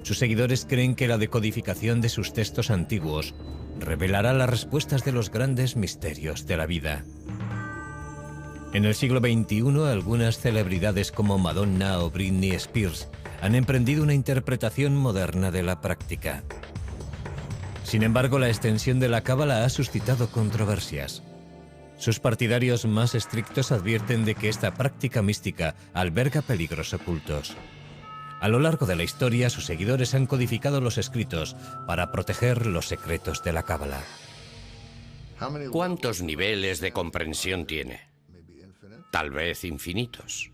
Sus seguidores creen que la decodificación de sus textos antiguos revelará las respuestas de los grandes misterios de la vida. En el siglo XXI, algunas celebridades como Madonna o Britney Spears han emprendido una interpretación moderna de la práctica. Sin embargo, la extensión de la cábala ha suscitado controversias. Sus partidarios más estrictos advierten de que esta práctica mística alberga peligros ocultos. A lo largo de la historia, sus seguidores han codificado los escritos para proteger los secretos de la cábala. ¿Cuántos niveles de comprensión tiene? Tal vez infinitos.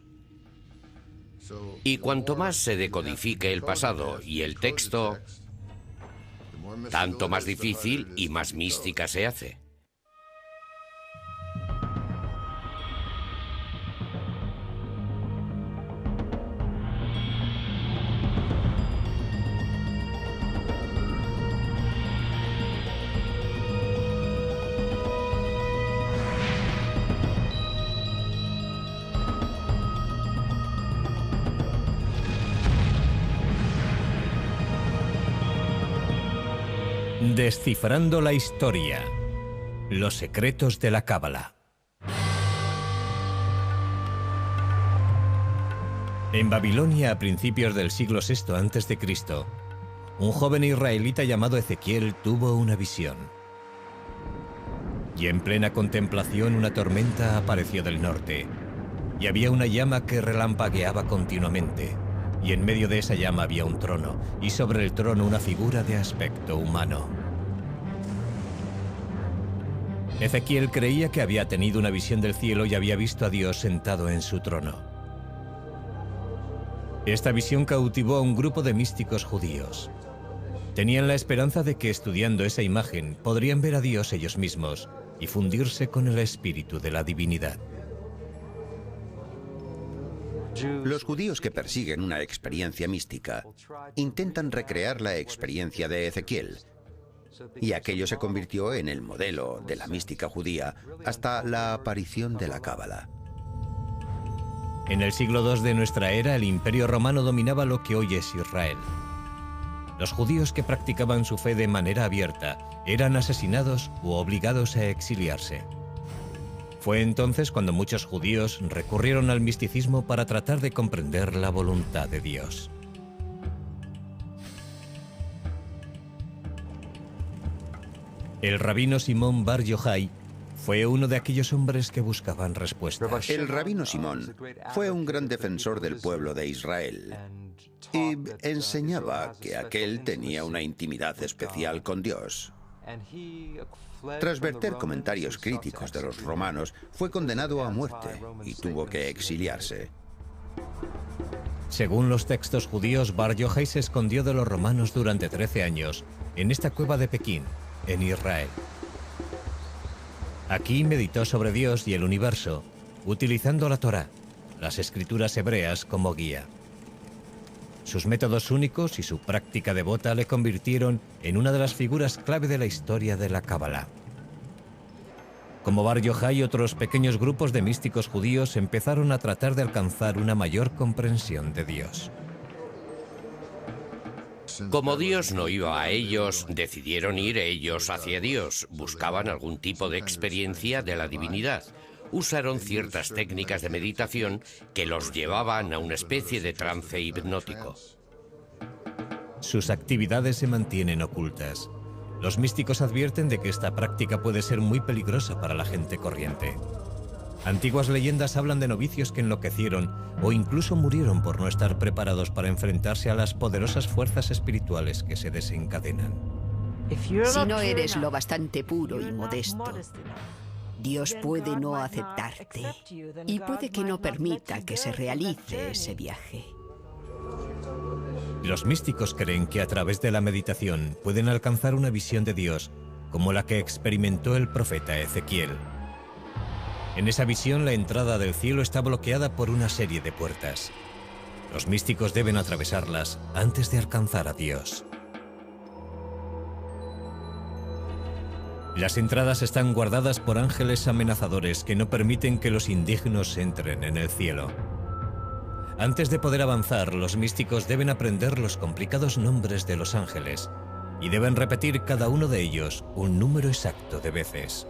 Y cuanto más se decodifique el pasado y el texto, tanto más difícil y más mística se hace. Descifrando la historia. Los secretos de la cábala. En Babilonia, a principios del siglo VI a.C., un joven israelita llamado Ezequiel tuvo una visión. Y en plena contemplación, una tormenta apareció del norte, y había una llama que relampagueaba continuamente, y en medio de esa llama había un trono, y sobre el trono una figura de aspecto humano. Ezequiel creía que había tenido una visión del cielo y había visto a Dios sentado en su trono. Esta visión cautivó a un grupo de místicos judíos. Tenían la esperanza de que estudiando esa imagen podrían ver a Dios ellos mismos y fundirse con el espíritu de la divinidad. Los judíos que persiguen una experiencia mística intentan recrear la experiencia de Ezequiel, y aquello se convirtió en el modelo de la mística judía hasta la aparición de la cábala. En el siglo II de nuestra era, el Imperio Romano dominaba lo que hoy es Israel. Los judíos que practicaban su fe de manera abierta eran asesinados u obligados a exiliarse. Fue entonces cuando muchos judíos recurrieron al misticismo para tratar de comprender la voluntad de Dios. El rabino Simón Bar Yochai fue uno de aquellos hombres que buscaban respuestas. El rabino Simón fue un gran defensor del pueblo de Israel y enseñaba que aquel tenía una intimidad especial con Dios. Tras verter comentarios críticos de los romanos, fue condenado a muerte y tuvo que exiliarse. Según los textos judíos, Bar Yochai se escondió de los romanos durante 13 años en esta cueva de Pekín, en Israel. Aquí meditó sobre Dios y el universo, utilizando la Torá, las escrituras hebreas, como guía. Sus métodos únicos y su práctica devota le convirtieron en una de las figuras clave de la historia de la cábala. Como Bar Yochai, otros pequeños grupos de místicos judíos empezaron a tratar de alcanzar una mayor comprensión de Dios. Como Dios no iba a ellos, decidieron ir ellos hacia Dios. Buscaban algún tipo de experiencia de la divinidad. Usaron ciertas técnicas de meditación que los llevaban a una especie de trance hipnótico. Sus actividades se mantienen ocultas. Los místicos advierten de que esta práctica puede ser muy peligrosa para la gente corriente. Antiguas leyendas hablan de novicios que enloquecieron o incluso murieron por no estar preparados para enfrentarse a las poderosas fuerzas espirituales que se desencadenan. Si no eres lo bastante puro y modesto, Dios puede no aceptarte y puede que no permita que se realice ese viaje. Los místicos creen que a través de la meditación pueden alcanzar una visión de Dios como la que experimentó el profeta Ezequiel. En esa visión, la entrada del cielo está bloqueada por una serie de puertas. Los místicos deben atravesarlas antes de alcanzar a Dios. Las entradas están guardadas por ángeles amenazadores que no permiten que los indignos entren en el cielo. Antes de poder avanzar, los místicos deben aprender los complicados nombres de los ángeles y deben repetir cada uno de ellos un número exacto de veces.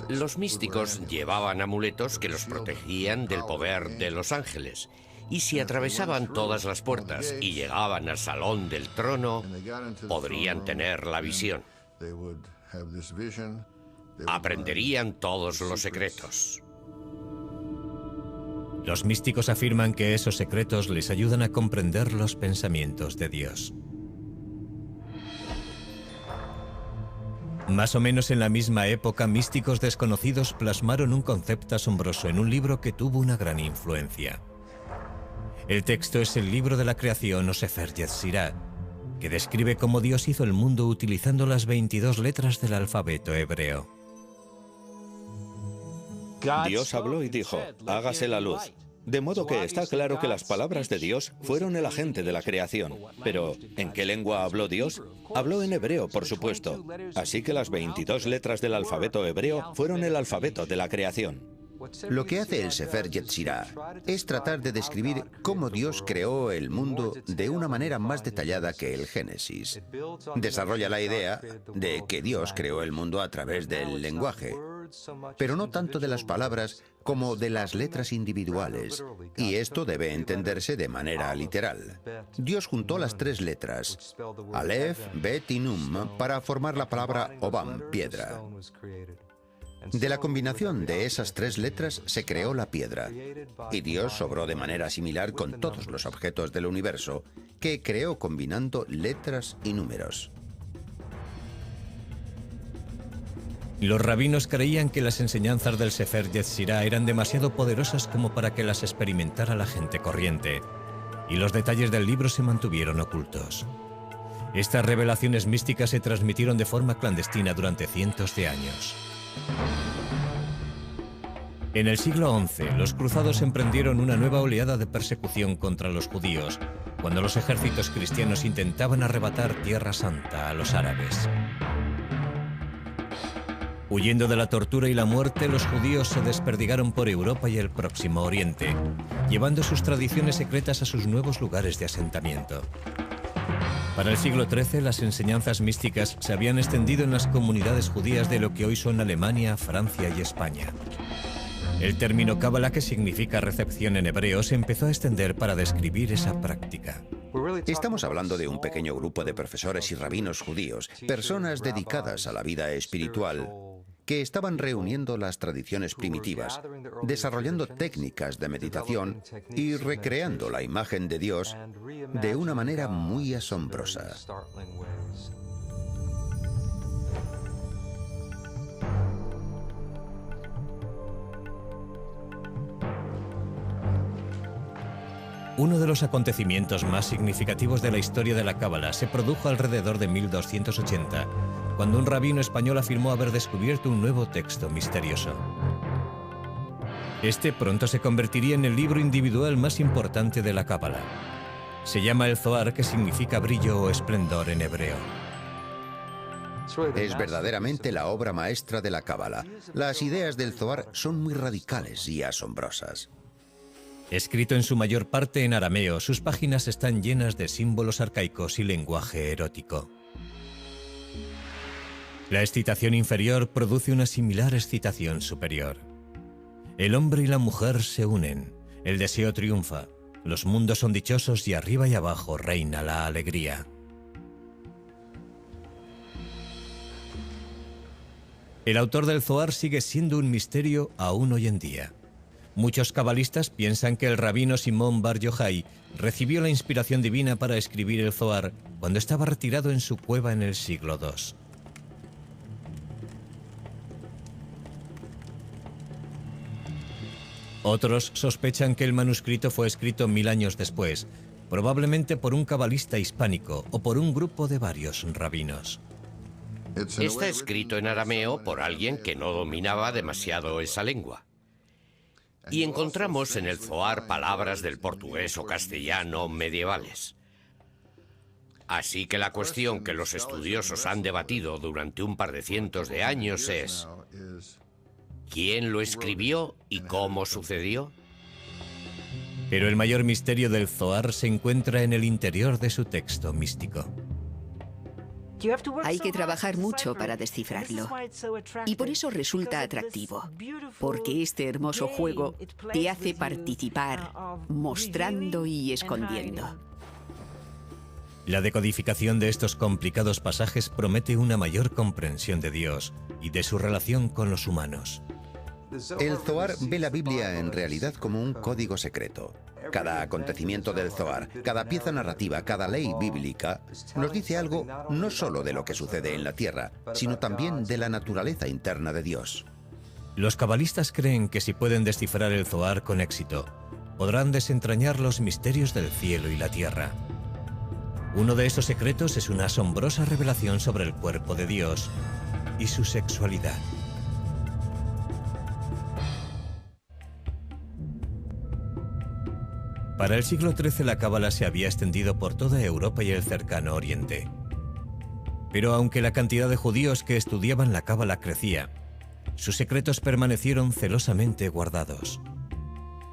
Los místicos llevaban amuletos que los protegían del poder de los ángeles. Y si atravesaban todas las puertas y llegaban al salón del trono, podrían tener la visión. Aprenderían todos los secretos. Los místicos afirman que esos secretos les ayudan a comprender los pensamientos de Dios. Más o menos en la misma época, místicos desconocidos plasmaron un concepto asombroso en un libro que tuvo una gran influencia. El texto es el libro de la creación o Sefer Yetzirah, que describe cómo Dios hizo el mundo utilizando las 22 letras del alfabeto hebreo. Dios habló y dijo, hágase la luz. De modo que está claro que las palabras de Dios fueron el agente de la creación. Pero, ¿en qué lengua habló Dios? Habló en hebreo, por supuesto. Así que las 22 letras del alfabeto hebreo fueron el alfabeto de la creación. Lo que hace el Sefer Yetzirah es tratar de describir cómo Dios creó el mundo de una manera más detallada que el Génesis. Desarrolla la idea de que Dios creó el mundo a través del lenguaje, pero no tanto de las palabras como de las letras individuales, y esto debe entenderse de manera literal. Dios juntó las 3 letras, Aleph, Bet y Nun, para formar la palabra Obam, piedra. De la combinación de esas 3 letras se creó la piedra, y Dios obró de manera similar con todos los objetos del universo, que creó combinando letras y números. Los rabinos creían que las enseñanzas del Sefer Yetzirah eran demasiado poderosas como para que las experimentara la gente corriente, y los detalles del libro se mantuvieron ocultos. Estas revelaciones místicas se transmitieron de forma clandestina durante cientos de años. En el siglo XI, los cruzados emprendieron una nueva oleada de persecución contra los judíos, cuando los ejércitos cristianos intentaban arrebatar Tierra Santa a los árabes. Huyendo de la tortura y la muerte, los judíos se desperdigaron por Europa y el Próximo Oriente, llevando sus tradiciones secretas a sus nuevos lugares de asentamiento. Para el siglo XIII, las enseñanzas místicas se habían extendido en las comunidades judías de lo que hoy son Alemania, Francia y España. El término cábala, que significa recepción en hebreo, se empezó a extender para describir esa práctica. Estamos hablando de un pequeño grupo de profesores y rabinos judíos, personas dedicadas a la vida espiritual, que estaban reuniendo las tradiciones primitivas, desarrollando técnicas de meditación y recreando la imagen de Dios de una manera muy asombrosa. Uno de los acontecimientos más significativos de la historia de la cábala se produjo alrededor de 1280, cuando un rabino español afirmó haber descubierto un nuevo texto misterioso. Este pronto se convertiría en el libro individual más importante de la cábala. Se llama el Zohar, que significa brillo o esplendor en hebreo. Es verdaderamente la obra maestra de la cábala. Las ideas del Zohar son muy radicales y asombrosas. Escrito en su mayor parte en arameo, sus páginas están llenas de símbolos arcaicos y lenguaje erótico. La excitación inferior produce una similar excitación superior. El hombre y la mujer se unen, el deseo triunfa, los mundos son dichosos y arriba y abajo reina la alegría. El autor del Zohar sigue siendo un misterio aún hoy en día. Muchos cabalistas piensan que el rabino Simón Bar Yochai recibió la inspiración divina para escribir el Zohar cuando estaba retirado en su cueva en el siglo II. Otros sospechan que el manuscrito fue escrito 1000 años después, probablemente por un cabalista hispánico o por un grupo de varios rabinos. Está escrito en arameo por alguien que no dominaba demasiado esa lengua. Y encontramos en el Zohar palabras del portugués o castellano medievales. Así que la cuestión que los estudiosos han debatido durante un par de cientos de años es: ¿quién lo escribió y cómo sucedió? Pero el mayor misterio del Zohar se encuentra en el interior de su texto místico. Hay que trabajar mucho para descifrarlo. Y por eso resulta atractivo, porque este hermoso juego te hace participar, mostrando y escondiendo. La decodificación de estos complicados pasajes promete una mayor comprensión de Dios y de su relación con los humanos. El Zohar ve la Biblia en realidad como un código secreto. Cada acontecimiento del Zohar, cada pieza narrativa, cada ley bíblica, nos dice algo no solo de lo que sucede en la tierra, sino también de la naturaleza interna de Dios. Los cabalistas creen que si pueden descifrar el Zohar con éxito, podrán desentrañar los misterios del cielo y la tierra. Uno de esos secretos es una asombrosa revelación sobre el cuerpo de Dios y su sexualidad. Para el siglo XIII la cábala se había extendido por toda Europa y el cercano Oriente. Pero aunque la cantidad de judíos que estudiaban la cábala crecía, sus secretos permanecieron celosamente guardados.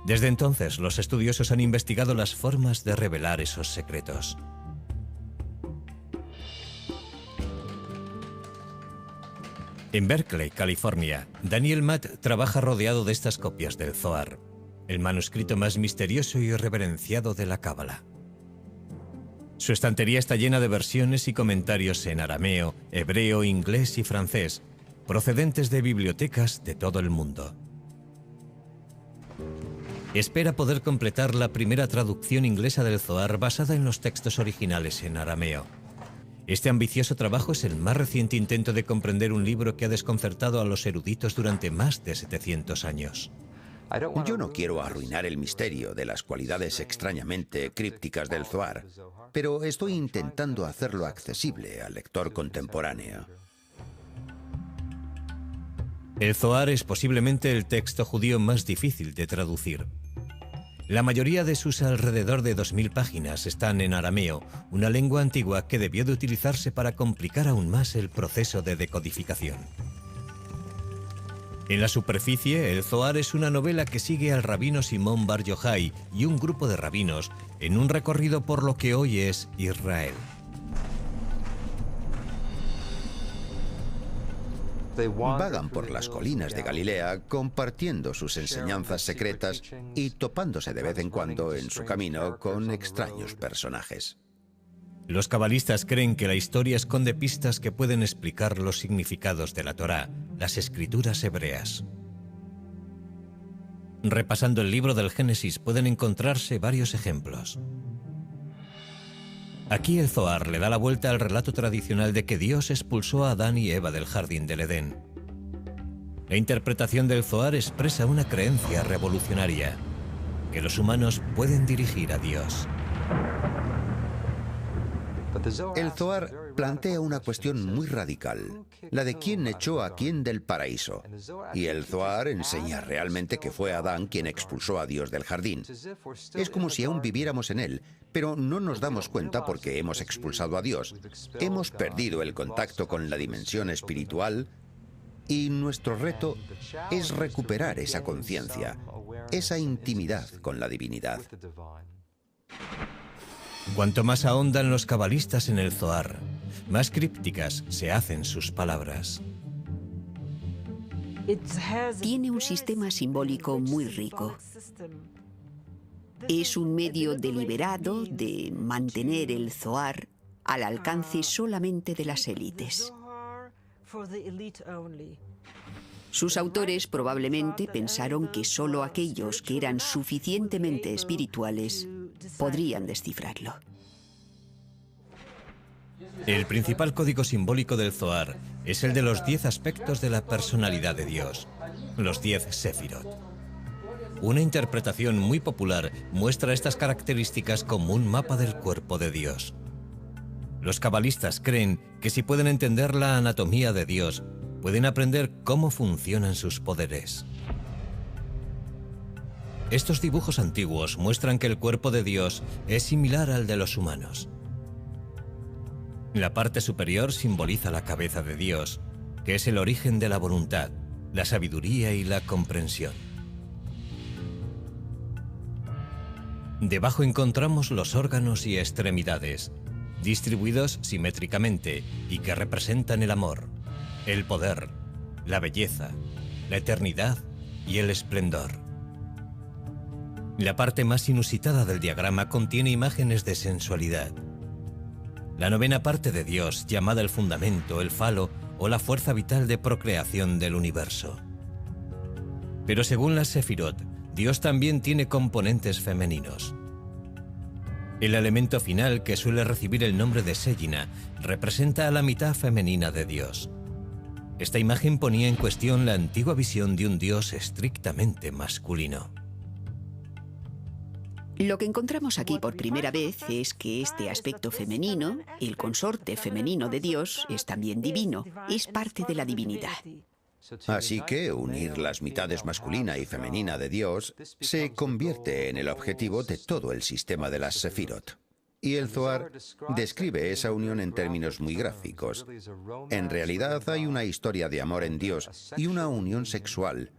Desde entonces, los estudiosos han investigado las formas de revelar esos secretos. En Berkeley, California, Daniel Matt trabaja rodeado de estas copias del Zohar, el manuscrito más misterioso y reverenciado de la cábala. Su estantería está llena de versiones y comentarios en arameo, hebreo, inglés y francés, procedentes de bibliotecas de todo el mundo. Espera poder completar la primera traducción inglesa del Zohar basada en los textos originales en arameo. Este ambicioso trabajo es el más reciente intento de comprender un libro que ha desconcertado a los eruditos durante más de 700 años. Yo no quiero arruinar el misterio de las cualidades extrañamente crípticas del Zohar, pero estoy intentando hacerlo accesible al lector contemporáneo. El Zohar es posiblemente el texto judío más difícil de traducir. La mayoría de sus alrededor de 2000 páginas están en arameo, una lengua antigua que debió de utilizarse para complicar aún más el proceso de decodificación. En la superficie, el Zohar es una novela que sigue al rabino Simón Bar Yochai y un grupo de rabinos en un recorrido por lo que hoy es Israel. Vagan por las colinas de Galilea compartiendo sus enseñanzas secretas y topándose de vez en cuando en su camino con extraños personajes. Los cabalistas creen que la historia esconde pistas que pueden explicar los significados de la Torá, las escrituras hebreas. Repasando el libro del Génesis pueden encontrarse varios ejemplos. Aquí el Zohar le da la vuelta al relato tradicional de que Dios expulsó a Adán y Eva del jardín del Edén. La interpretación del Zohar expresa una creencia revolucionaria, que los humanos pueden dirigir a Dios. El Zohar plantea una cuestión muy radical, la de quién echó a quién del paraíso. Y el Zohar enseña realmente que fue Adán quien expulsó a Dios del jardín. Es como si aún viviéramos en él, pero no nos damos cuenta porque hemos expulsado a Dios. Hemos perdido el contacto con la dimensión espiritual y nuestro reto es recuperar esa conciencia, esa intimidad con la divinidad. Cuanto más ahondan los cabalistas en el Zohar, más crípticas se hacen sus palabras. Tiene un sistema simbólico muy rico. Es un medio deliberado de mantener el Zohar al alcance solamente de las élites. Sus autores probablemente pensaron que solo aquellos que eran suficientemente espirituales podrían descifrarlo. El principal código simbólico del Zohar es el de los 10 aspectos de la personalidad de Dios, los 10 Sefirot. Una interpretación muy popular muestra estas características como un mapa del cuerpo de Dios. Los cabalistas creen que si pueden entender la anatomía de Dios, pueden aprender cómo funcionan sus poderes. Estos dibujos antiguos muestran que el cuerpo de Dios es similar al de los humanos. La parte superior simboliza la cabeza de Dios, que es el origen de la voluntad, la sabiduría y la comprensión. Debajo encontramos los órganos y extremidades, distribuidos simétricamente y que representan el amor, el poder, la belleza, la eternidad y el esplendor. La parte más inusitada del diagrama contiene imágenes de sensualidad. La novena parte de Dios, llamada el fundamento, el falo o la fuerza vital de procreación del universo. Pero según las Sefirot, Dios también tiene componentes femeninos. El elemento final, que suele recibir el nombre de Seyina, representa a la mitad femenina de Dios. Esta imagen ponía en cuestión la antigua visión de un Dios estrictamente masculino. Lo que encontramos aquí por primera vez es que este aspecto femenino, el consorte femenino de Dios, es también divino, es parte de la divinidad. Así que unir las mitades masculina y femenina de Dios se convierte en el objetivo de todo el sistema de las Sefirot. Y el Zohar describe esa unión en términos muy gráficos. En realidad hay una historia de amor en Dios y una unión sexual.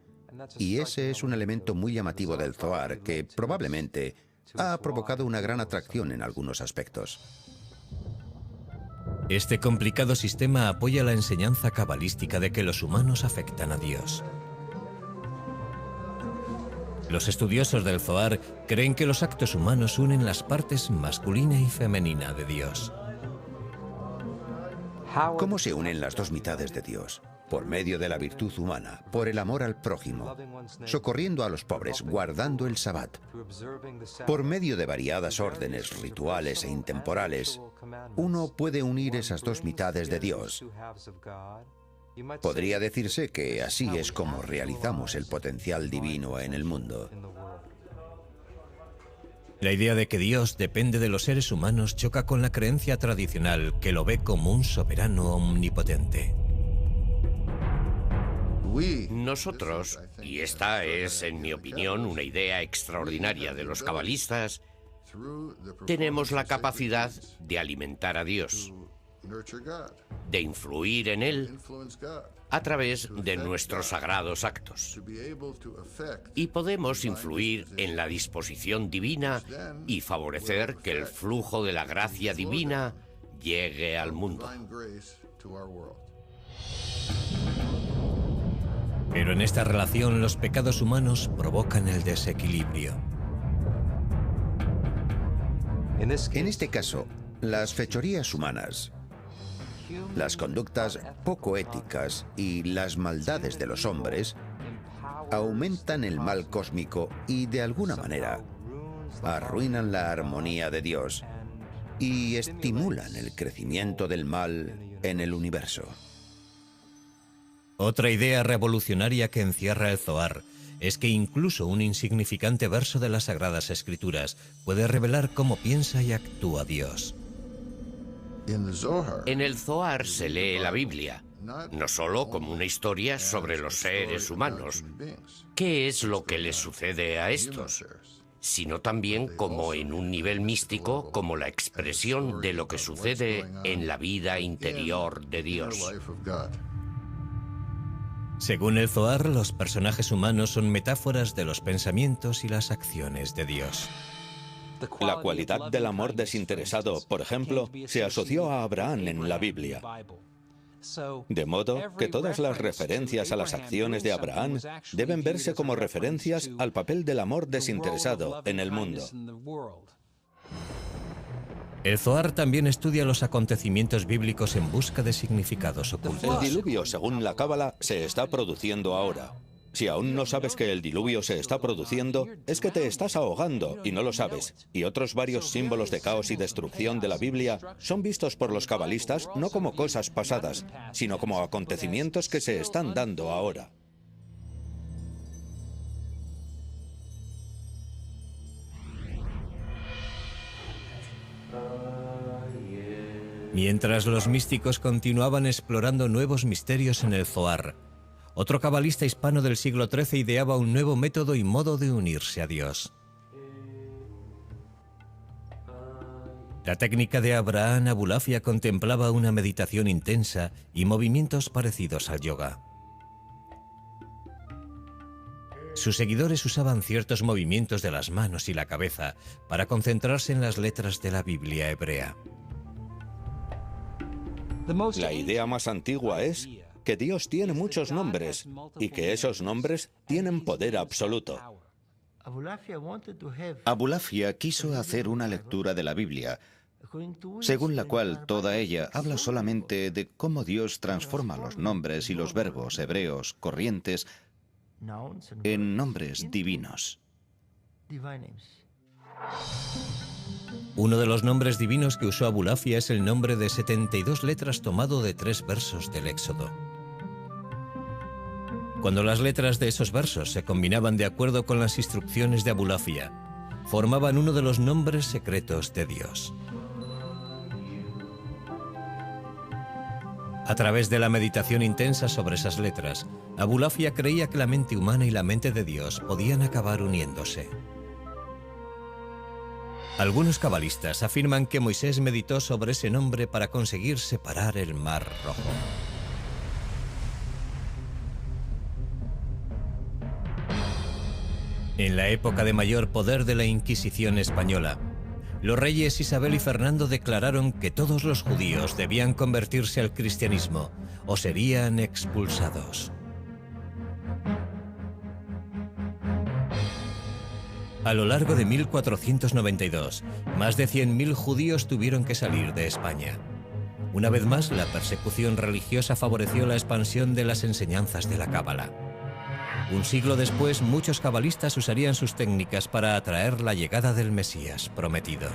Y ese es un elemento muy llamativo del Zohar que probablemente ha provocado una gran atracción en algunos aspectos. Este complicado sistema apoya la enseñanza cabalística de que los humanos afectan a Dios. Los estudiosos del Zohar creen que los actos humanos unen las partes masculina y femenina de Dios. ¿Cómo se unen las dos mitades de Dios? Por medio de la virtud humana, por el amor al prójimo, socorriendo a los pobres, guardando el Sabbat. Por medio de variadas órdenes rituales e intemporales, uno puede unir esas dos mitades de Dios. Podría decirse que así es como realizamos el potencial divino en el mundo. La idea de que Dios depende de los seres humanos choca con la creencia tradicional que lo ve como un soberano omnipotente. Nosotros, y esta es, en mi opinión, una idea extraordinaria de los cabalistas, tenemos la capacidad de alimentar a Dios, de influir en Él a través de nuestros sagrados actos. Y podemos influir en la disposición divina y favorecer que el flujo de la gracia divina llegue al mundo. Pero en esta relación los pecados humanos provocan el desequilibrio. En este caso, las fechorías humanas, las conductas poco éticas y las maldades de los hombres aumentan el mal cósmico y, de alguna manera, arruinan la armonía de Dios y estimulan el crecimiento del mal en el universo. Otra idea revolucionaria que encierra el Zohar es que incluso un insignificante verso de las Sagradas Escrituras puede revelar cómo piensa y actúa Dios. En el Zohar se lee la Biblia, no solo como una historia sobre los seres humanos, qué es lo que les sucede a estos, sino también como en un nivel místico, como la expresión de lo que sucede en la vida interior de Dios. Según el Zohar, los personajes humanos son metáforas de los pensamientos y las acciones de Dios. La cualidad del amor desinteresado, por ejemplo, se asoció a Abraham en la Biblia. De modo que todas las referencias a las acciones de Abraham deben verse como referencias al papel del amor desinteresado en el mundo. El Zohar también estudia los acontecimientos bíblicos en busca de significados El ocultos. diluvio, según la Cábala, se está produciendo ahora. Si aún no sabes que el diluvio se está produciendo, es que te estás ahogando y no lo sabes. Y otros varios símbolos de caos y destrucción de la Biblia son vistos por los cabalistas no como cosas pasadas, sino como acontecimientos que se están dando ahora. Mientras los místicos continuaban explorando nuevos misterios en el Zohar, otro cabalista hispano del siglo XIII ideaba un nuevo método y modo de unirse a Dios. La técnica de Abraham Abulafia contemplaba una meditación intensa y movimientos parecidos al yoga. Sus seguidores usaban ciertos movimientos de las manos y la cabeza para concentrarse en las letras de la Biblia hebrea. La idea más antigua es que Dios tiene muchos nombres y que esos nombres tienen poder absoluto. Abulafia quiso hacer una lectura de la Biblia, según la cual toda ella habla solamente de cómo Dios transforma los nombres y los verbos hebreos corrientes en nombres divinos. Uno de los nombres divinos que usó Abulafia es el nombre de 72 letras tomado de 3 versos del Éxodo. Cuando las letras de esos versos se combinaban de acuerdo con las instrucciones de Abulafia, formaban uno de los nombres secretos de Dios. A través de la meditación intensa sobre esas letras, Abulafia creía que la mente humana y la mente de Dios podían acabar uniéndose. Algunos cabalistas afirman que Moisés meditó sobre ese nombre para conseguir separar el Mar Rojo. En la época de mayor poder de la Inquisición española, los reyes Isabel y Fernando declararon que todos los judíos debían convertirse al cristianismo o serían expulsados. A lo largo de 1492, más de 100.000 judíos tuvieron que salir de España. Una vez más, la persecución religiosa favoreció la expansión de las enseñanzas de la Cábala. Un siglo después, muchos cabalistas usarían sus técnicas para atraer la llegada del Mesías prometido.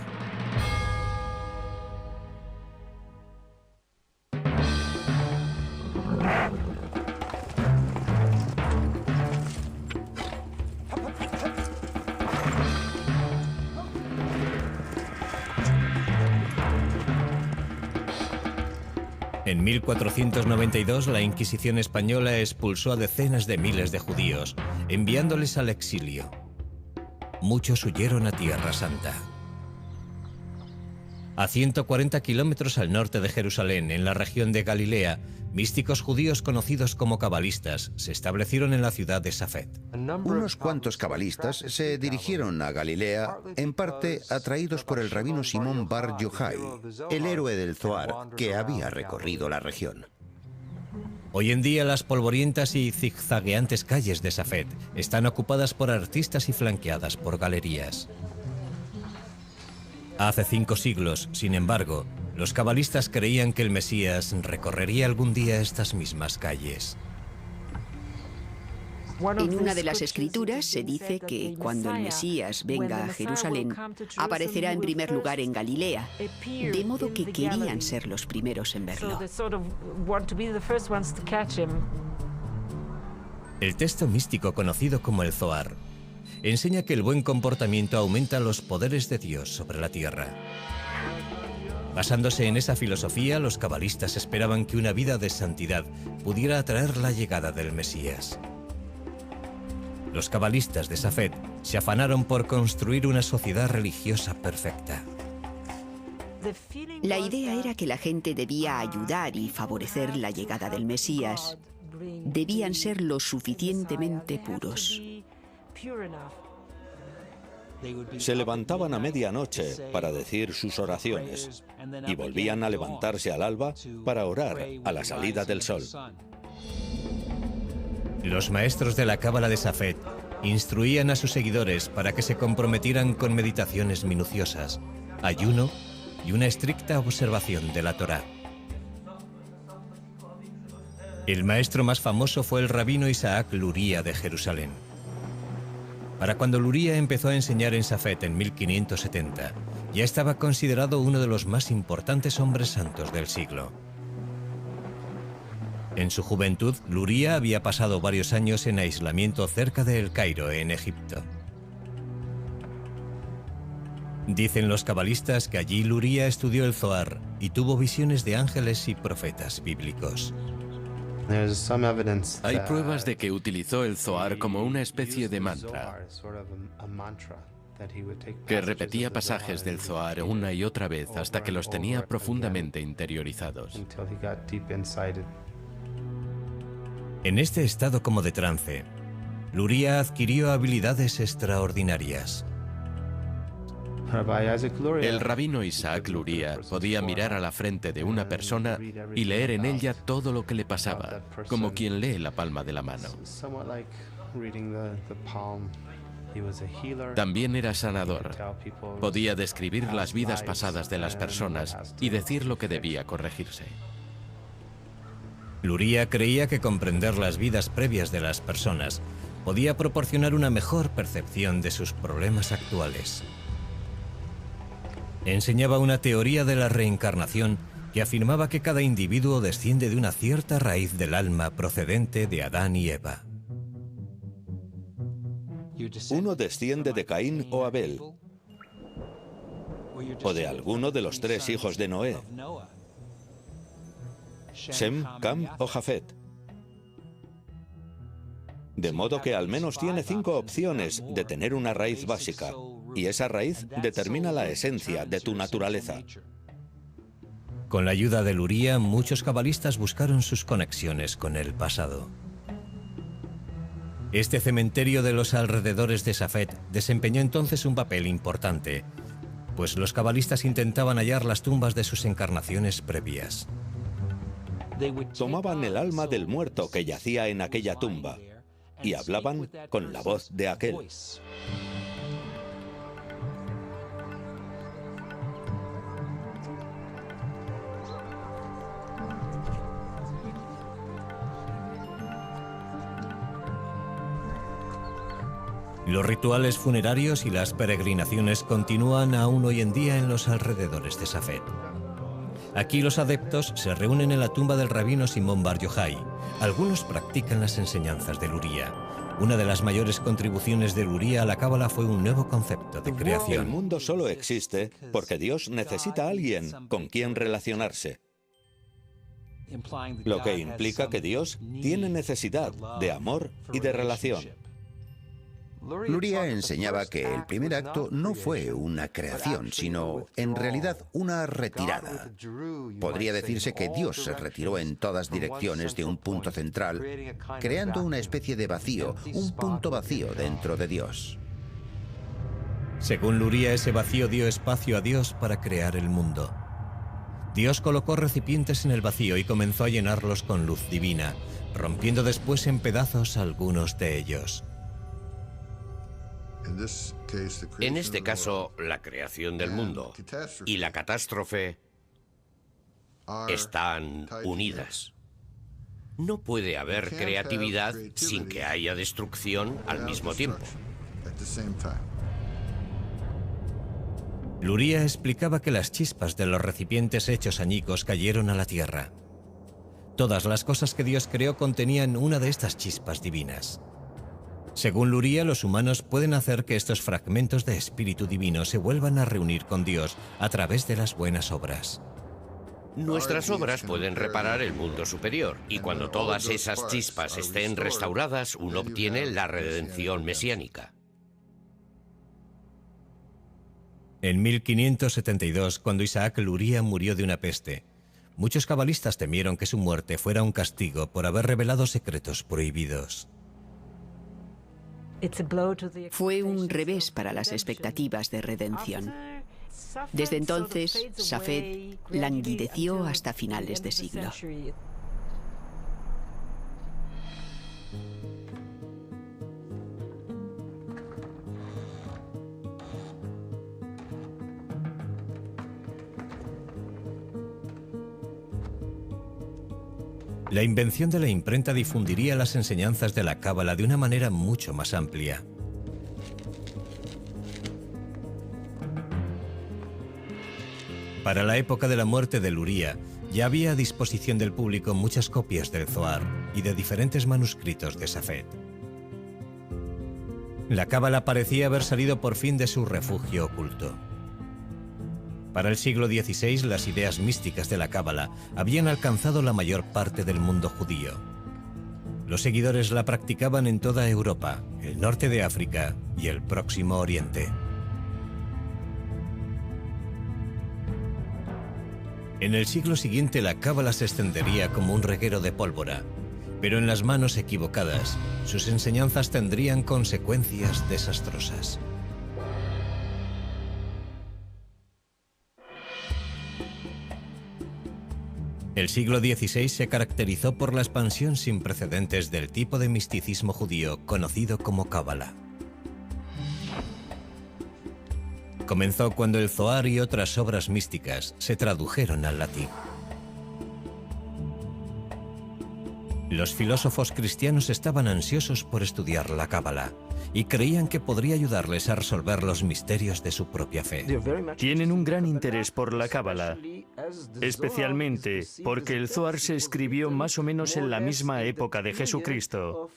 En 1492, la Inquisición española expulsó a decenas de miles de judíos, enviándoles al exilio. Muchos huyeron a Tierra Santa. A 140 kilómetros al norte de Jerusalén, en la región de Galilea, místicos judíos conocidos como cabalistas se establecieron en la ciudad de Safed. Unos cuantos cabalistas se dirigieron a Galilea, en parte atraídos por el rabino Simón Bar Yochai, el héroe del Zohar que había recorrido la región. Hoy en día las polvorientas y zigzagueantes calles de Safed están ocupadas por artistas y flanqueadas por galerías. Hace 5 siglos, sin embargo, los cabalistas creían que el Mesías recorrería algún día estas mismas calles. En una de las escrituras se dice que cuando el Mesías venga a Jerusalén, aparecerá en primer lugar en Galilea, de modo que querían ser los primeros en verlo. El texto místico conocido como el Zohar enseña que el buen comportamiento aumenta los poderes de Dios sobre la tierra. Basándose en esa filosofía, los cabalistas esperaban que una vida de santidad pudiera atraer la llegada del Mesías. Los cabalistas de Safed se afanaron por construir una sociedad religiosa perfecta. La idea era que la gente debía ayudar y favorecer la llegada del Mesías. Debían ser lo suficientemente puros. Se levantaban a medianoche para decir sus oraciones y volvían a levantarse al alba para orar a la salida del sol. Los maestros de la Cábala de Safed instruían a sus seguidores para que se comprometieran con meditaciones minuciosas, ayuno y una estricta observación de la Torá. El maestro más famoso fue el rabino Isaac Luria de Jerusalén. Para cuando Luria empezó a enseñar en Safed en 1570, ya estaba considerado uno de los más importantes hombres santos del siglo. En su juventud, Luria había pasado varios años en aislamiento cerca de El Cairo, en Egipto. Dicen los cabalistas que allí Luria estudió el Zohar y tuvo visiones de ángeles y profetas bíblicos. Hay pruebas de que utilizó el Zohar como una especie de mantra, que repetía pasajes del Zohar una y otra vez hasta que los tenía profundamente interiorizados. En este estado como de trance, Luria adquirió habilidades extraordinarias. El rabino Isaac Luria podía mirar a la frente de una persona y leer en ella todo lo que le pasaba, como quien lee la palma de la mano. También era sanador. Podía describir las vidas pasadas de las personas y decir lo que debía corregirse. Luria creía que comprender las vidas previas de las personas podía proporcionar una mejor percepción de sus problemas actuales. Enseñaba una teoría de la reencarnación que afirmaba que cada individuo desciende de una cierta raíz del alma procedente de Adán y Eva. Uno desciende de Caín o Abel, o de alguno de los 3 hijos de Noé, Sem, Cam o Jafet. De modo que al menos tiene 5 opciones de tener una raíz básica, y esa raíz determina la esencia de tu naturaleza. Con la ayuda de Luria, muchos cabalistas buscaron sus conexiones con el pasado. Este cementerio de los alrededores de Safed desempeñó entonces un papel importante, pues los cabalistas intentaban hallar las tumbas de sus encarnaciones previas. Tomaban el alma del muerto que yacía en aquella tumba y hablaban con la voz de aquel. Los rituales funerarios y las peregrinaciones continúan aún hoy en día en los alrededores de Safed. Aquí los adeptos se reúnen en la tumba del rabino Simón Bar Yochai. Algunos practican las enseñanzas de Luria. Una de las mayores contribuciones de Luria a la Cábala fue un nuevo concepto de creación. El mundo solo existe porque Dios necesita a alguien con quien relacionarse. Lo que implica que Dios tiene necesidad de amor y de relación. Luria enseñaba que el primer acto no fue una creación, sino en realidad una retirada. Podría decirse que Dios se retiró en todas direcciones de un punto central, creando una especie de vacío, un punto vacío dentro de Dios. Según Luria, ese vacío dio espacio a Dios para crear el mundo. Dios colocó recipientes en el vacío y comenzó a llenarlos con luz divina, rompiendo después en pedazos algunos de ellos. En este caso, la creación del mundo y la catástrofe están unidas. No puede haber creatividad sin que haya destrucción al mismo tiempo. Luria explicaba que las chispas de los recipientes hechos añicos cayeron a la tierra. Todas las cosas que Dios creó contenían una de estas chispas divinas. Según Luria, los humanos pueden hacer que estos fragmentos de espíritu divino se vuelvan a reunir con Dios a través de las buenas obras. Nuestras obras pueden reparar el mundo superior, y cuando todas esas chispas estén restauradas, uno obtiene la redención mesiánica. En 1572, cuando Isaac Luria murió de una peste, muchos cabalistas temieron que su muerte fuera un castigo por haber revelado secretos prohibidos. Fue un revés para las expectativas de redención. Desde entonces, Safed languideció hasta finales de siglo. La invención de la imprenta difundiría las enseñanzas de la Cábala de una manera mucho más amplia. Para la época de la muerte de Luria, ya había a disposición del público muchas copias del Zohar y de diferentes manuscritos de Safed. La Cábala parecía haber salido por fin de su refugio oculto. Para el siglo XVI, las ideas místicas de la Cábala habían alcanzado la mayor parte del mundo judío. Los seguidores la practicaban en toda Europa, el norte de África y el Próximo Oriente. En el siglo siguiente, la Cábala se extendería como un reguero de pólvora, Pero en las manos equivocadas, sus enseñanzas tendrían consecuencias desastrosas. El siglo XVI se caracterizó por la expansión sin precedentes del tipo de misticismo judío conocido como Cábala. Comenzó cuando el Zohar y otras obras místicas se tradujeron al latín. Los filósofos cristianos estaban ansiosos por estudiar la Cábala y creían que podría ayudarles a resolver los misterios de su propia fe. Tienen un gran interés por la Cábala, especialmente porque el Zohar se escribió más o menos en la misma época de Jesucristo.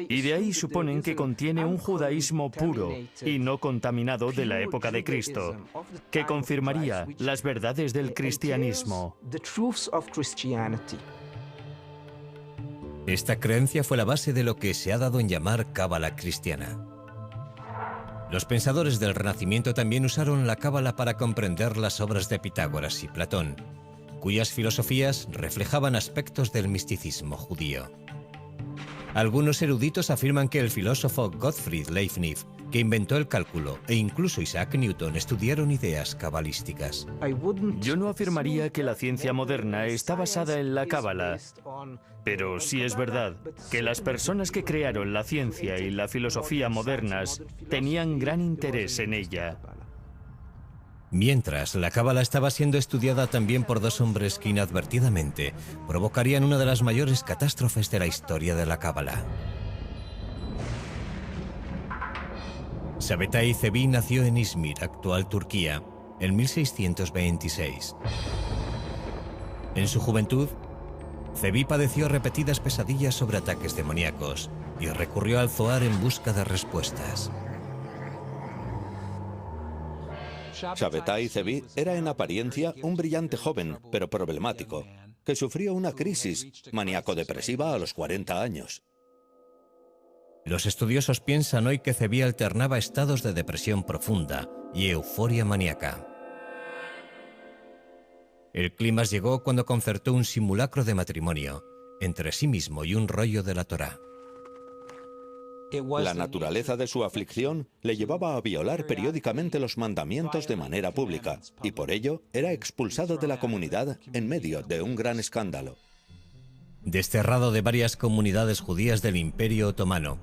Y de ahí suponen que contiene un judaísmo puro y no contaminado de la época de Cristo, que confirmaría las verdades del cristianismo. Esta creencia fue la base de lo que se ha dado en llamar Cábala cristiana. Los pensadores del Renacimiento también usaron la Cábala para comprender las obras de Pitágoras y Platón, cuyas filosofías reflejaban aspectos del misticismo judío. Algunos eruditos afirman que el filósofo Gottfried Leibniz, que inventó el cálculo, e incluso Isaac Newton estudiaron ideas cabalísticas. Yo no afirmaría que la ciencia moderna está basada en la Cábala, pero sí es verdad que las personas que crearon la ciencia y la filosofía modernas tenían gran interés en ella. Mientras, la Cábala estaba siendo estudiada también por dos hombres que inadvertidamente provocarían una de las mayores catástrofes de la historia de la Cábala. Sabetay Zevi nació en Izmir, actual Turquía, en 1626. En su juventud, Zevi padeció repetidas pesadillas sobre ataques demoníacos y recurrió al Zohar en busca de respuestas. Sabetay Zevi era en apariencia un brillante joven, pero problemático, que sufrió una crisis maníaco-depresiva a los 40 años. Los estudiosos piensan hoy que Zevi alternaba estados de depresión profunda y euforia maníaca. El clímax llegó cuando concertó un simulacro de matrimonio entre sí mismo y un rollo de la Torá. La naturaleza de su aflicción le llevaba a violar periódicamente los mandamientos de manera pública, y por ello era expulsado de la comunidad en medio de un gran escándalo. Desterrado de varias comunidades judías del Imperio Otomano,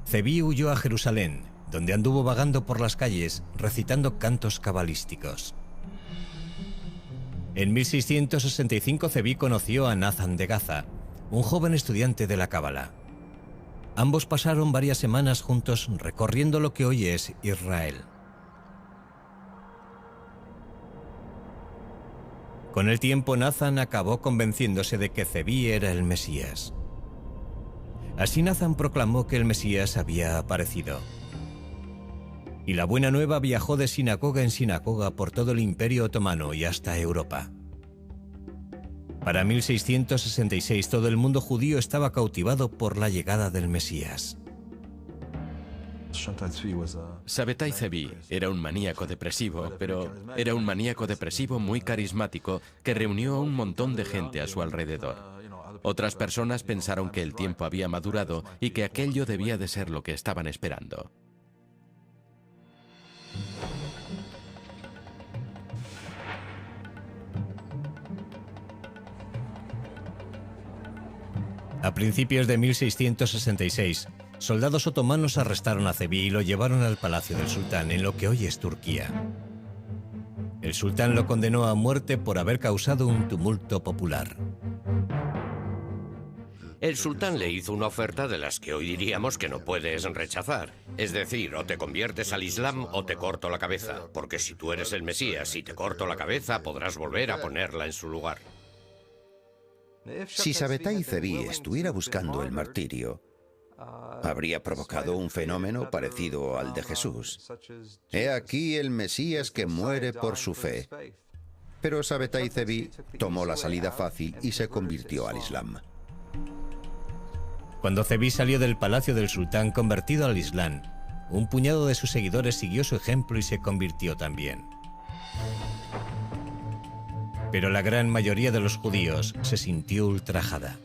Zevi huyó a Jerusalén, donde anduvo vagando por las calles recitando cantos cabalísticos. En 1665 Zevi conoció a Nathan de Gaza, un joven estudiante de la Cábala. Ambos pasaron varias semanas juntos recorriendo lo que hoy es Israel. Con el tiempo, Nathan acabó convenciéndose de que Zevi era el Mesías. Así Nathan proclamó que el Mesías había aparecido. Y la buena nueva viajó de sinagoga en sinagoga por todo el Imperio Otomano y hasta Europa. Para 1666 todo el mundo judío estaba cautivado por la llegada del Mesías. Sabetay Zevi era un maníaco depresivo, pero era un maníaco depresivo muy carismático que reunió a un montón de gente a su alrededor. Otras personas pensaron que el tiempo había madurado y que aquello debía de ser lo que estaban esperando. A principios de 1666, soldados otomanos arrestaron a Zevi y lo llevaron al palacio del sultán, en lo que hoy es Turquía. El sultán lo condenó a muerte por haber causado un tumulto popular. El sultán le hizo una oferta de las que hoy diríamos que no puedes rechazar. Es decir, o te conviertes al Islam o te corto la cabeza, porque si tú eres el Mesías y te corto la cabeza, podrás volver a ponerla en su lugar. Si Sabetay Zevi estuviera buscando el martirio, habría provocado un fenómeno parecido al de Jesús. He aquí el Mesías que muere por su fe. Pero Sabetay Zevi tomó la salida fácil y se convirtió al Islam. Cuando Zevi salió del palacio del sultán convertido al Islam, un puñado de sus seguidores siguió su ejemplo y se convirtió también. Pero la gran mayoría de los judíos se sintió ultrajada.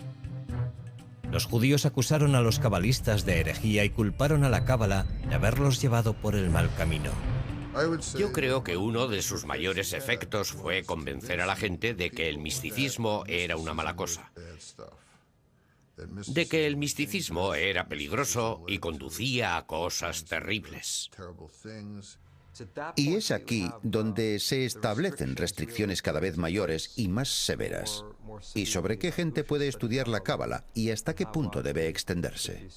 Los judíos acusaron a los cabalistas de herejía y culparon a la cábala de haberlos llevado por el mal camino. Yo creo que uno de sus mayores efectos fue convencer a la gente de que el misticismo era una mala cosa, de que el misticismo era peligroso y conducía a cosas terribles. Y es aquí donde se establecen restricciones cada vez mayores y más severas. Y sobre qué gente puede estudiar la cábala y hasta qué punto debe extenderse.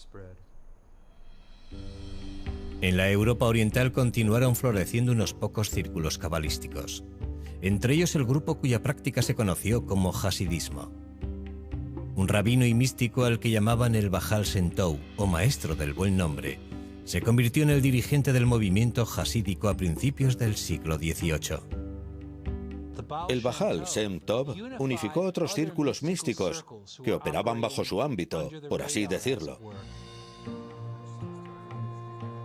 En la Europa oriental continuaron floreciendo unos pocos círculos cabalísticos. Entre ellos el grupo cuya práctica se conoció como hasidismo. Un rabino y místico al que llamaban el Baal Shem Tov, o maestro del buen nombre, se convirtió en el dirigente del movimiento hasídico a principios del siglo XVIII. El Baal Shem Tov unificó otros círculos místicos que operaban bajo su ámbito, por así decirlo.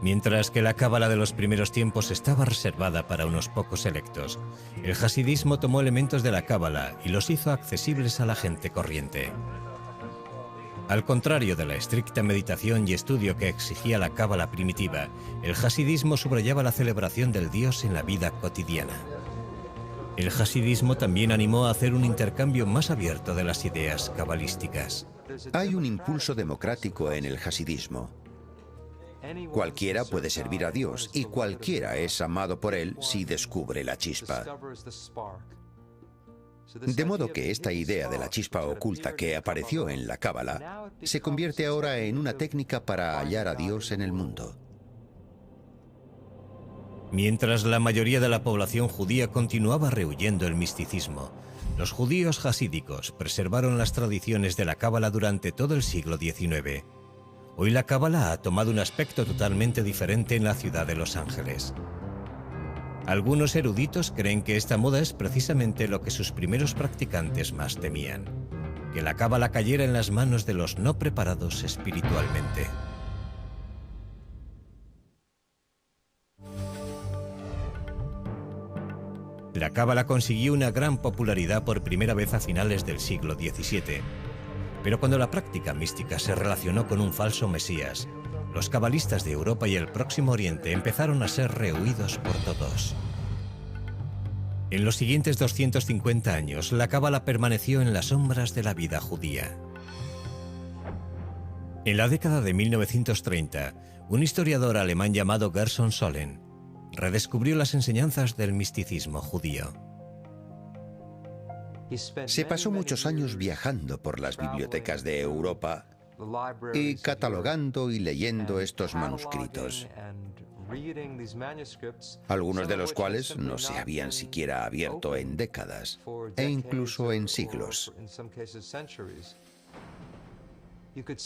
Mientras que la cábala de los primeros tiempos estaba reservada para unos pocos selectos, el hasidismo tomó elementos de la cábala y los hizo accesibles a la gente corriente. Al contrario de la estricta meditación y estudio que exigía la cábala primitiva, el hasidismo subrayaba la celebración del Dios en la vida cotidiana. El hasidismo también animó a hacer un intercambio más abierto de las ideas cabalísticas. Hay un impulso democrático en el hasidismo. Cualquiera puede servir a Dios y cualquiera es amado por Él si descubre la chispa. De modo que esta idea de la chispa oculta que apareció en la cábala se convierte ahora en una técnica para hallar a Dios en el mundo. Mientras la mayoría de la población judía continuaba rehuyendo el misticismo, los judíos hasídicos preservaron las tradiciones de la cábala durante todo el siglo XIX. Hoy la cábala ha tomado un aspecto totalmente diferente en la ciudad de Los Ángeles. Algunos eruditos creen que esta moda es precisamente lo que sus primeros practicantes más temían: que la cábala cayera en las manos de los no preparados espiritualmente. La cábala consiguió una gran popularidad por primera vez a finales del siglo XVII. Pero cuando la práctica mística se relacionó con un falso mesías, los cabalistas de Europa y el Próximo Oriente empezaron a ser rehuidos por todos. En los siguientes 250 años, la cábala permaneció en las sombras de la vida judía. En la década de 1930, un historiador alemán llamado Gerson Sollen redescubrió las enseñanzas del misticismo judío. Se pasó muchos años viajando por las bibliotecas de Europa y catalogando y leyendo estos manuscritos, algunos de los cuales no se habían siquiera abierto en décadas e incluso en siglos.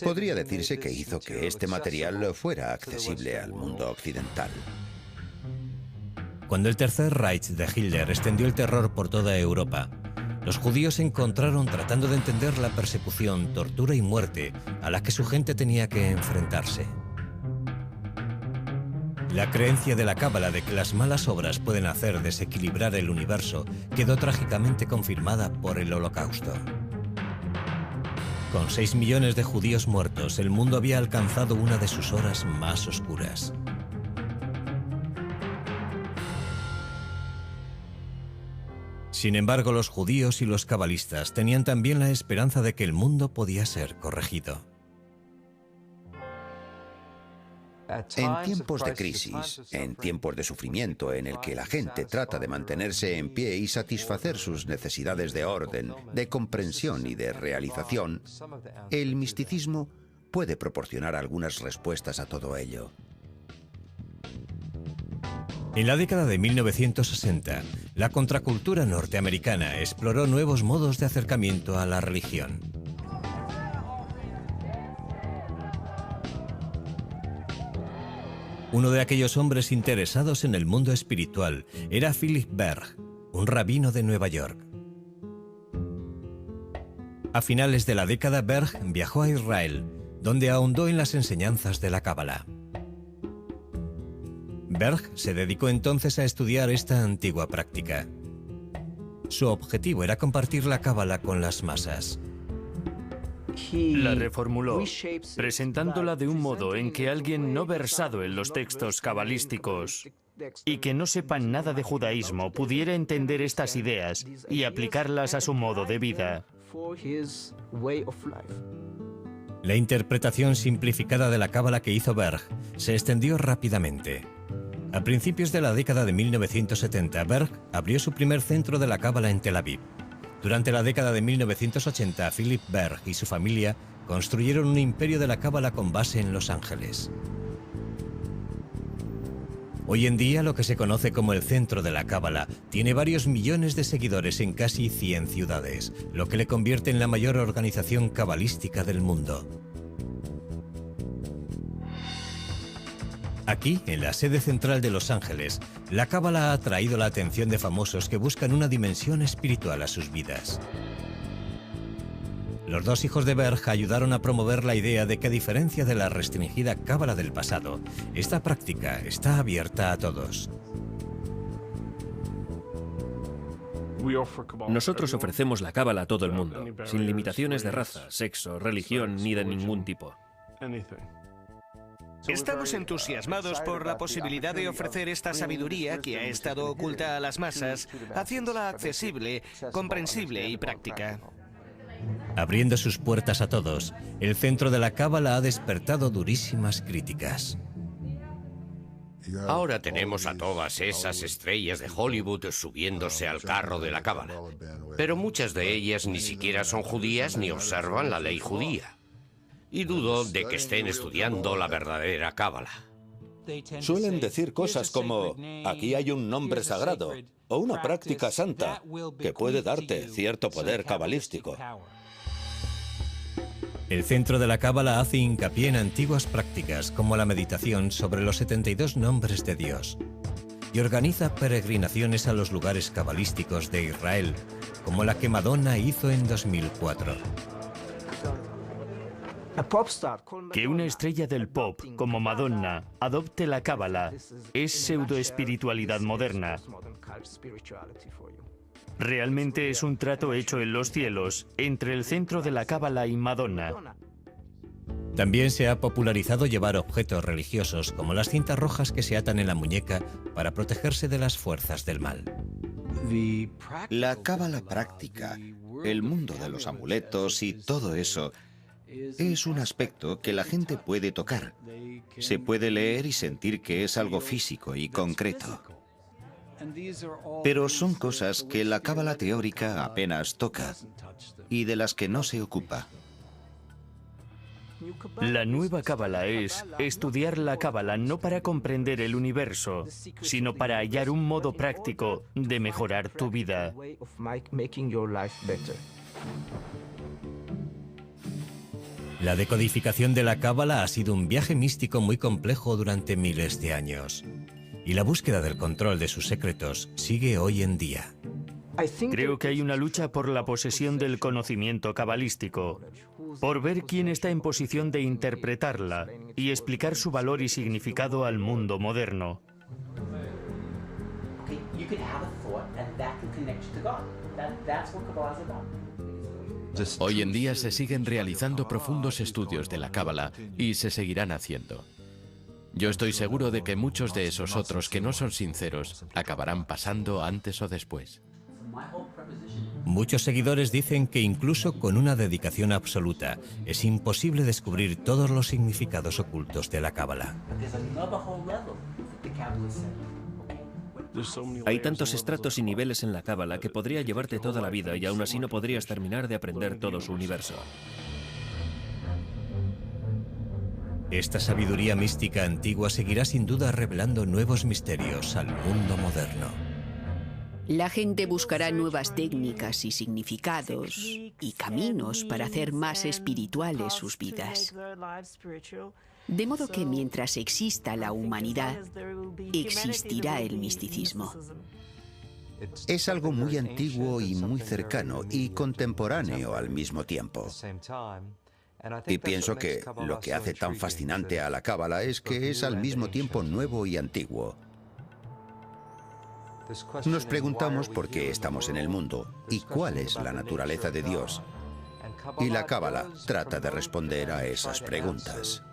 Podría decirse que hizo que este material fuera accesible al mundo occidental. Cuando el Tercer Reich de Hitler extendió el terror por toda Europa, los judíos se encontraron tratando de entender la persecución, tortura y muerte a la que su gente tenía que enfrentarse. La creencia de la cábala de que las malas obras pueden hacer desequilibrar el universo quedó trágicamente confirmada por el Holocausto. Con 6 millones de judíos muertos, el mundo había alcanzado una de sus horas más oscuras. Sin embargo, los judíos y los cabalistas tenían también la esperanza de que el mundo podía ser corregido. En tiempos de crisis, en tiempos de sufrimiento en el que la gente trata de mantenerse en pie y satisfacer sus necesidades de orden, de comprensión y de realización, el misticismo puede proporcionar algunas respuestas a todo ello. En la década de 1960, la contracultura norteamericana exploró nuevos modos de acercamiento a la religión. Uno de aquellos hombres interesados en el mundo espiritual era Philip Berg, un rabino de Nueva York. A finales de la década, Berg viajó a Israel, donde ahondó en las enseñanzas de la cábala. Berg se dedicó entonces a estudiar esta antigua práctica. Su objetivo era compartir la cábala con las masas. La reformuló, presentándola de un modo en que alguien no versado en los textos cabalísticos y que no sepa nada de judaísmo pudiera entender estas ideas y aplicarlas a su modo de vida. La interpretación simplificada de la cábala que hizo Berg se extendió rápidamente. A principios de la década de 1970, Berg abrió su primer centro de la cábala en Tel Aviv. Durante la década de 1980, Philip Berg y su familia construyeron un imperio de la cábala con base en Los Ángeles. Hoy en día, lo que se conoce como el Centro de la Cábala tiene varios millones de seguidores en casi 100 ciudades, lo que le convierte en la mayor organización cabalística del mundo. Aquí, en la sede central de Los Ángeles, la cábala ha atraído la atención de famosos que buscan una dimensión espiritual a sus vidas. Los dos hijos de Berg ayudaron a promover la idea de que, a diferencia de la restringida cábala del pasado, esta práctica está abierta a todos. Nosotros ofrecemos la cábala a todo el mundo, sin limitaciones de raza, sexo, religión ni de ningún tipo. Estamos entusiasmados por la posibilidad de ofrecer esta sabiduría que ha estado oculta a las masas, haciéndola accesible, comprensible y práctica. Abriendo sus puertas a todos, el Centro de la Cábala ha despertado durísimas críticas. Ahora tenemos a todas esas estrellas de Hollywood subiéndose al carro de la cábala, pero muchas de ellas ni siquiera son judías ni observan la ley judía. Y dudo de que estén estudiando la verdadera cábala. Suelen decir cosas como, aquí hay un nombre sagrado, o una práctica santa, que puede darte cierto poder cabalístico. El Centro de la Cábala hace hincapié en antiguas prácticas como la meditación sobre los 72 nombres de Dios y organiza peregrinaciones a los lugares cabalísticos de Israel, como la que Madonna hizo en 2004. Que una estrella del pop como Madonna adopte la cábala es pseudoespiritualidad moderna. Realmente es un trato hecho en los cielos entre el Centro de la Cábala y Madonna. También se ha popularizado llevar objetos religiosos como las cintas rojas que se atan en la muñeca para protegerse de las fuerzas del mal. La cábala práctica, el mundo de los amuletos y todo eso, es un aspecto que la gente puede tocar. Se puede leer y sentir que es algo físico y concreto. Pero son cosas que la cábala teórica apenas toca y de las que no se ocupa. La nueva cábala es estudiar la cábala no para comprender el universo, sino para hallar un modo práctico de mejorar tu vida. La decodificación de la cábala ha sido un viaje místico muy complejo durante miles de años. Y la búsqueda del control de sus secretos sigue hoy en día. Creo que hay una lucha por la posesión del conocimiento cabalístico, por ver quién está en posición de interpretarla y explicar su valor y significado al mundo moderno. Hoy en día se siguen realizando profundos estudios de la cábala y se seguirán haciendo. Yo estoy seguro de que muchos de esos otros que no son sinceros acabarán pasando antes o después. Muchos seguidores dicen que incluso con una dedicación absoluta es imposible descubrir todos los significados ocultos de la cábala. Hay tantos estratos y niveles en la cábala que podría llevarte toda la vida y aún así no podrías terminar de aprender todo su universo. Esta sabiduría mística antigua seguirá sin duda revelando nuevos misterios al mundo moderno. La gente buscará nuevas técnicas y significados y caminos para hacer más espirituales sus vidas. De modo que mientras exista la humanidad, existirá el misticismo. Es algo muy antiguo y muy cercano y contemporáneo al mismo tiempo. Y pienso que lo que hace tan fascinante a la cábala es que es al mismo tiempo nuevo y antiguo. Nos preguntamos por qué estamos en el mundo y cuál es la naturaleza de Dios. Y la Cábala trata de responder a esas preguntas.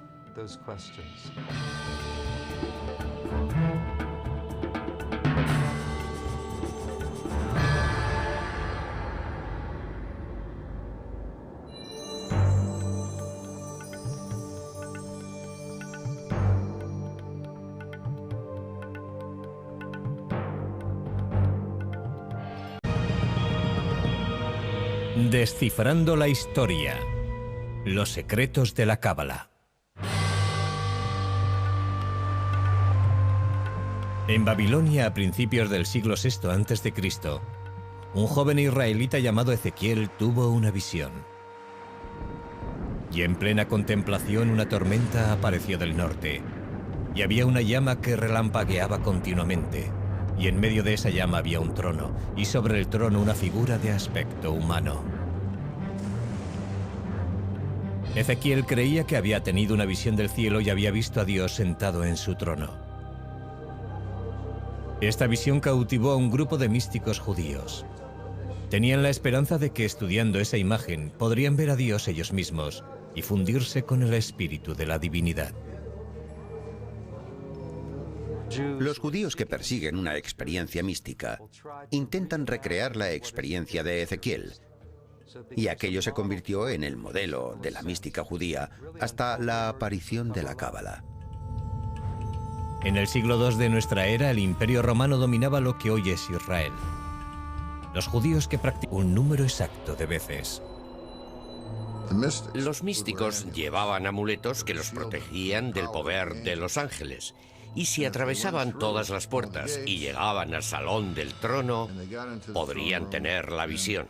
Descifrando la historia. Los secretos de la Cábala. En Babilonia, a principios del siglo VI a.C., un joven israelita llamado Ezequiel tuvo una visión. Y en plena contemplación una tormenta apareció del norte, y había una llama que relampagueaba continuamente, y en medio de esa llama había un trono, y sobre el trono una figura de aspecto humano. Ezequiel creía que había tenido una visión del cielo y había visto a Dios sentado en su trono. Esta visión cautivó a un grupo de místicos judíos. Tenían la esperanza de que estudiando esa imagen podrían ver a Dios ellos mismos y fundirse con el espíritu de la divinidad. Los judíos que persiguen una experiencia mística intentan recrear la experiencia de Ezequiel, y aquello se convirtió en el modelo de la mística judía hasta la aparición de la Cábala. En el siglo II de nuestra era, el Imperio Romano dominaba lo que hoy es Israel. Los judíos que practican un número exacto de veces. Los místicos llevaban amuletos que los protegían del poder de los ángeles. Y si atravesaban todas las puertas y llegaban al salón del trono, podrían tener la visión.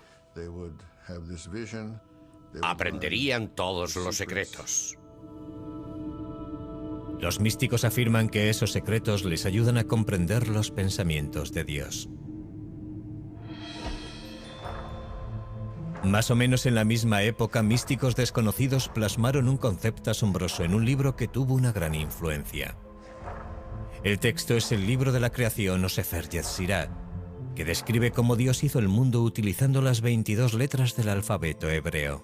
Aprenderían todos los secretos. Los místicos afirman que esos secretos les ayudan a comprender los pensamientos de Dios. Más o menos en la misma época, místicos desconocidos plasmaron un concepto asombroso en un libro que tuvo una gran influencia. El texto es el libro de la creación o Sefer Yetzirah, que describe cómo Dios hizo el mundo utilizando las 22 letras del alfabeto hebreo.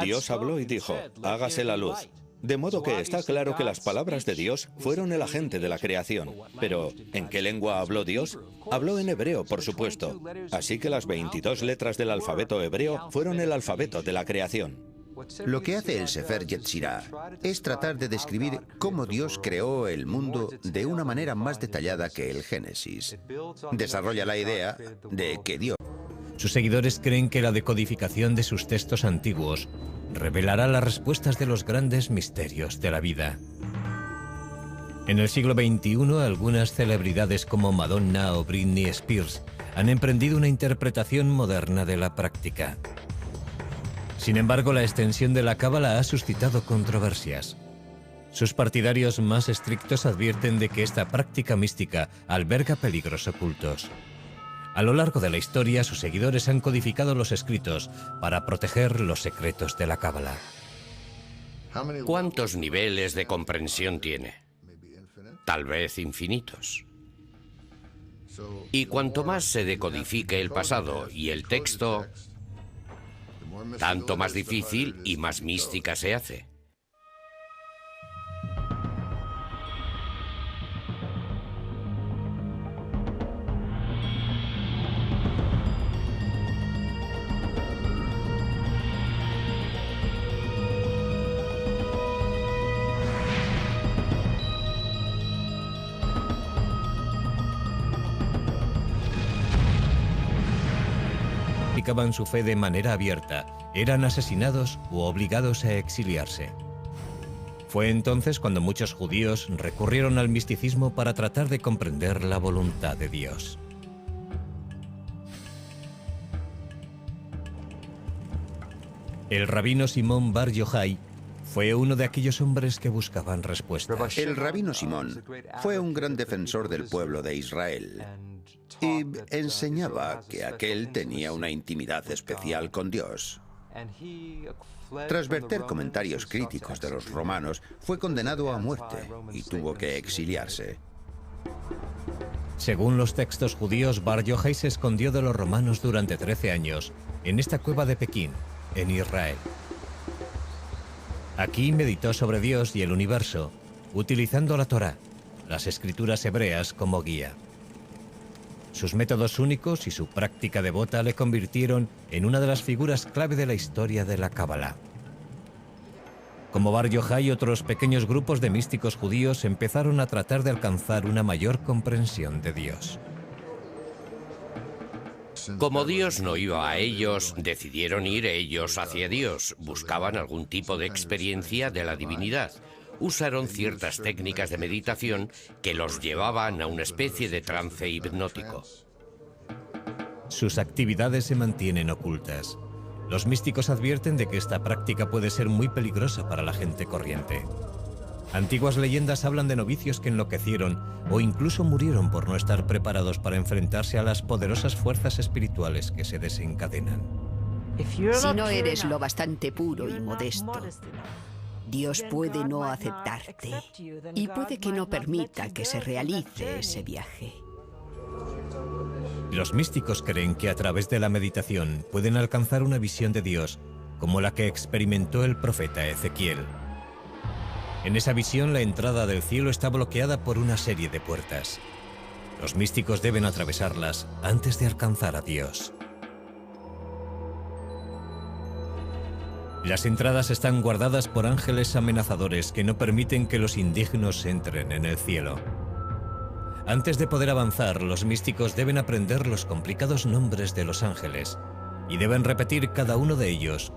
Dios habló y dijo, hágase la luz. De modo que está claro que las palabras de Dios fueron el agente de la creación. Pero, ¿en qué lengua habló Dios? Habló en hebreo, por supuesto. Así que las 22 letras del alfabeto hebreo fueron el alfabeto de la creación. Lo que hace el Sefer Yetzirah es tratar de describir cómo Dios creó el mundo de una manera más detallada que el Génesis. Desarrolla la idea de que Dios... Sus seguidores creen que la decodificación de sus textos antiguos revelará las respuestas de los grandes misterios de la vida. En el siglo XXI, algunas celebridades como Madonna o Britney Spears han emprendido una interpretación moderna de la práctica. Sin embargo, la extensión de la Cábala ha suscitado controversias. Sus partidarios más estrictos advierten de que esta práctica mística alberga peligros ocultos. A lo largo de la historia, sus seguidores han codificado los escritos para proteger los secretos de la Cábala. ¿Cuántos niveles de comprensión tiene? Tal vez infinitos. Y cuanto más se decodifique el pasado y el texto, tanto más difícil y más mística se hace. Practicaban su fe de manera abierta, eran asesinados u obligados a exiliarse. Fue entonces cuando muchos judíos recurrieron al misticismo para tratar de comprender la voluntad de Dios. El rabino Simón Bar Yochai fue uno de aquellos hombres que buscaban respuestas. El rabino Simón fue un gran defensor del pueblo de Israel y enseñaba que aquel tenía una intimidad especial con Dios. Tras verter comentarios críticos de los romanos, fue condenado a muerte y tuvo que exiliarse. Según los textos judíos, Bar Yochai se escondió de los romanos durante 13 años en esta cueva de Pekín, en Israel. Aquí meditó sobre Dios y el universo, utilizando la Torá, las escrituras hebreas, como guía. Sus métodos únicos y su práctica devota le convirtieron en una de las figuras clave de la historia de la Cábala. Como Bar Yochai, otros pequeños grupos de místicos judíos empezaron a tratar de alcanzar una mayor comprensión de Dios. Como Dios no iba a ellos, decidieron ir ellos hacia Dios. Buscaban algún tipo de experiencia de la divinidad. Usaron ciertas técnicas de meditación que los llevaban a una especie de trance hipnótico. Sus actividades se mantienen ocultas. Los místicos advierten de que esta práctica puede ser muy peligrosa para la gente corriente. Antiguas leyendas hablan de novicios que enloquecieron o incluso murieron por no estar preparados para enfrentarse a las poderosas fuerzas espirituales que se desencadenan. Si no eres lo bastante puro y modesto, Dios puede no aceptarte y puede que no permita que se realice ese viaje. Los místicos creen que a través de la meditación pueden alcanzar una visión de Dios, como la que experimentó el profeta Ezequiel. En esa visión, la entrada del cielo está bloqueada por una serie de puertas. Los místicos deben atravesarlas antes de alcanzar a Dios. Las entradas están guardadas por ángeles amenazadores que no permiten que los indignos entren en el cielo. Antes de poder avanzar, los místicos deben aprender los complicados nombres de los ángeles y deben repetir cada uno de ellos